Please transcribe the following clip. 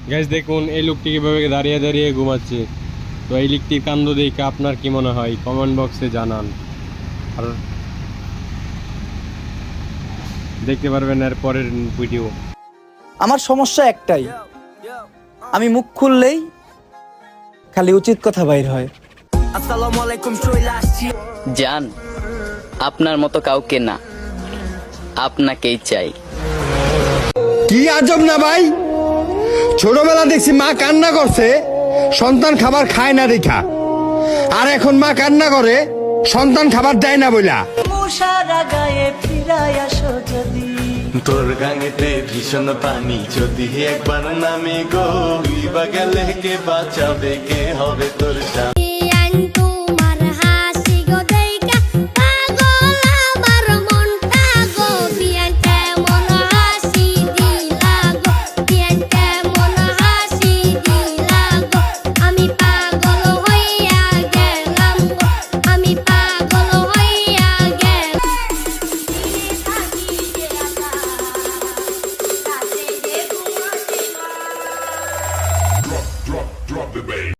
Guys দেখুন এই লোকটি কিভাবে দাঁড়িয়ে দাঁড়িয়ে ঘুমাচ্ছে। তো এই লোকটির কাণ্ড দেখে আপনার কি মনে হয় কমেন্ট বক্সে জানান। আর দেখতে পারবেন এর পরের ভিডিও। আমার সমস্যা একটাই, আমি মুখ খুললেই খালি উচিত কথা বাইর হয়। আসসালামু আলাইকুম, চলে আসছি। জান, আপনার মতো কাউকে না, আপনাকেই চাই। কি আজব না ভাই, ছোটবেলা দেখছি মা কান্না করছে সন্তান খাবার খায় না দেখা, আর এখন মা কান্না করে সন্তান খাবার দেয় না বইলা। তোর গাঙেতে ভীষণ পানি, যদি একবার নামে গো, গেলে কে বাঁচাবে, কে হবে তোর